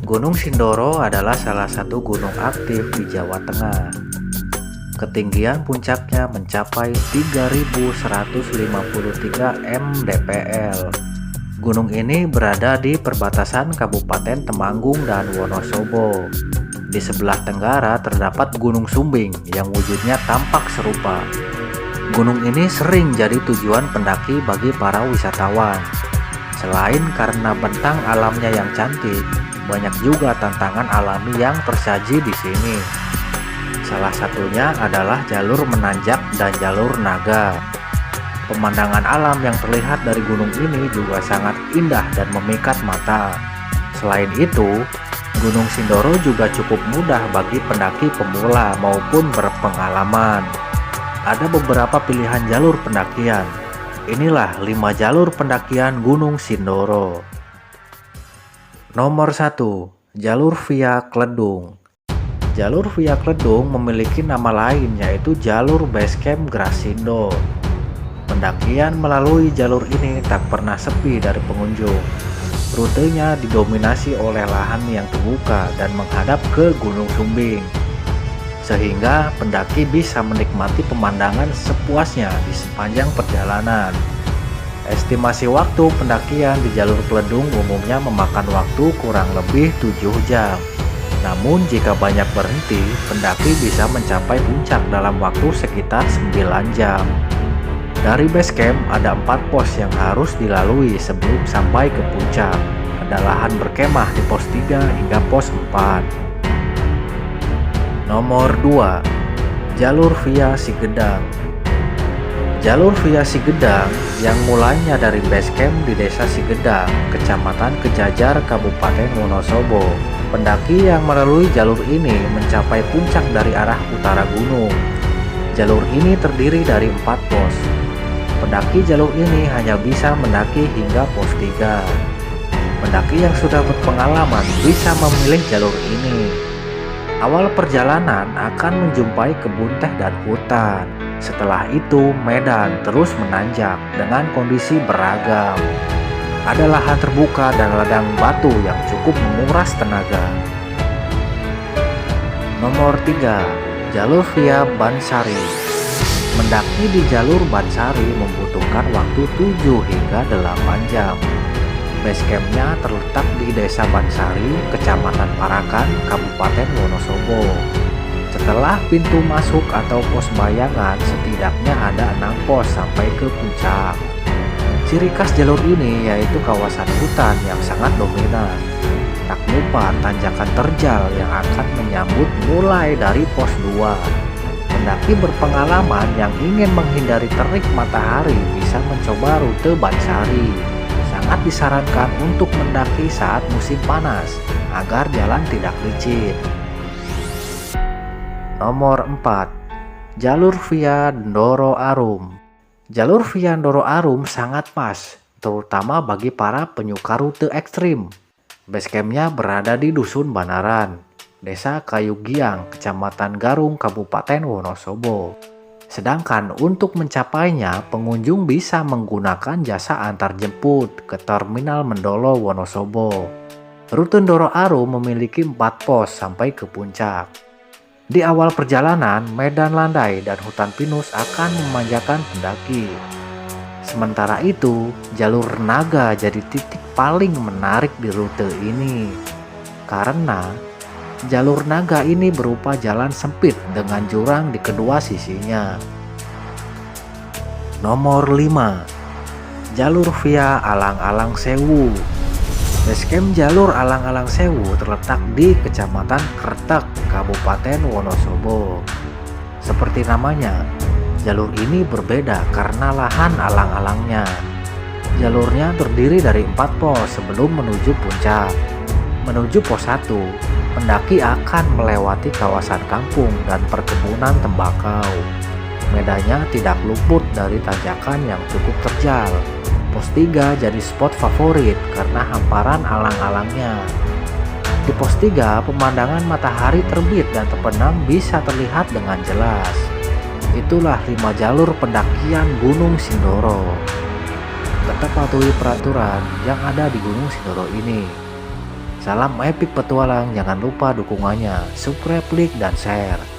Gunung Sindoro adalah salah satu gunung aktif di Jawa Tengah. Ketinggian puncaknya mencapai 3.153 mdpl. Gunung ini berada di perbatasan Kabupaten Temanggung dan Wonosobo. Di sebelah tenggara terdapat Gunung Sumbing yang wujudnya tampak serupa. Gunung ini sering jadi tujuan pendaki bagi para wisatawan. Selain karena bentang alamnya yang cantik, banyak juga tantangan alami yang tersaji di sini. Salah satunya adalah jalur menanjak dan jalur naga. Pemandangan alam yang terlihat dari gunung ini juga sangat indah dan memikat mata. Selain itu, Gunung Sindoro juga cukup mudah bagi pendaki pemula maupun berpengalaman. Ada beberapa pilihan jalur pendakian. Inilah 5 jalur pendakian Gunung Sindoro. Nomor 1. Jalur via Kledung. Jalur via Kledung memiliki nama lain, yaitu jalur Basecamp Grasindo. Pendakian melalui jalur ini tak pernah sepi dari pengunjung. Rutenya didominasi oleh lahan yang terbuka dan menghadap ke Gunung Sumbing, sehingga pendaki bisa menikmati pemandangan sepuasnya di sepanjang perjalanan. Estimasi waktu pendakian di jalur Kledung umumnya memakan waktu kurang lebih 7 jam. Namun jika banyak berhenti, pendaki bisa mencapai puncak dalam waktu sekitar 9 jam. Dari base camp ada 4 pos yang harus dilalui sebelum sampai ke puncak. Ada lahan berkemah di pos 3 hingga pos 4. Nomor 2. Jalur via Sigedang. Jalur via Sigedang yang mulainya dari base camp di Desa Sigedang, Kecamatan Kejajar, Kabupaten Wonosobo. Pendaki yang melalui jalur ini mencapai puncak dari arah utara gunung. Jalur ini terdiri dari 4 pos. Pendaki jalur ini hanya bisa mendaki hingga pos 3. Pendaki yang sudah berpengalaman bisa memilih jalur ini. Awal perjalanan akan menjumpai kebun teh dan hutan. Setelah itu, medan terus menanjak dengan kondisi beragam. Ada lahan terbuka dan ladang batu yang cukup menguras tenaga. Nomor 3. Jalur via Bansari. Mendaki di jalur Bansari membutuhkan waktu 7 hingga 8 jam. Base campnya terletak di Desa Bansari, Kecamatan Parakan, Kabupaten Wonosobo. Setelah pintu masuk atau pos bayangan, setidaknya ada 6 pos sampai ke puncak. Ciri khas jalur ini yaitu kawasan hutan yang sangat dominan. Tak lupa tanjakan terjal yang akan menyambut mulai dari pos 2. Pendaki berpengalaman yang ingin menghindari terik matahari bisa mencoba rute Bansari. Sangat disarankan untuk mendaki saat musim panas agar jalan tidak licin. Nomor 4. Jalur via Ndoro Arum. Jalur via Ndoro Arum sangat pas, terutama bagi para penyuka rute ekstrim. Basecampnya berada di Dusun Banaran, Desa Kayu Giang, Kecamatan Garung, Kabupaten Wonosobo. Sedangkan untuk mencapainya, pengunjung bisa menggunakan jasa antar jemput ke Terminal Mendolo, Wonosobo. Rute Ndoro Arum memiliki 4 pos sampai ke puncak. Di awal perjalanan, medan landai dan hutan pinus akan memanjakan pendaki. Sementara itu, jalur naga jadi titik paling menarik di rute ini. Karena jalur naga ini berupa jalan sempit dengan jurang di kedua sisinya. Nomor 5. Jalur via Alang-Alang Sewu. Basecamp jalur Alang-Alang Sewu terletak di Kecamatan Kretek, Kabupaten Wonosobo. Seperti namanya, jalur ini berbeda karena lahan alang-alangnya. Jalurnya terdiri dari 4 pos sebelum menuju puncak. Menuju pos 1, pendaki akan melewati kawasan kampung dan perkebunan tembakau. Medannya tidak luput dari tanjakan yang cukup terjal. Pos 3 jadi spot favorit karena hamparan alang-alangnya. Di pos 3, pemandangan matahari terbit dan terbenam bisa terlihat dengan jelas. Itulah 5 jalur pendakian Gunung Sindoro. Tetap patuhi peraturan yang ada di Gunung Sindoro ini. Salam epic petualang, jangan lupa dukungannya, subscribe, klik, dan share.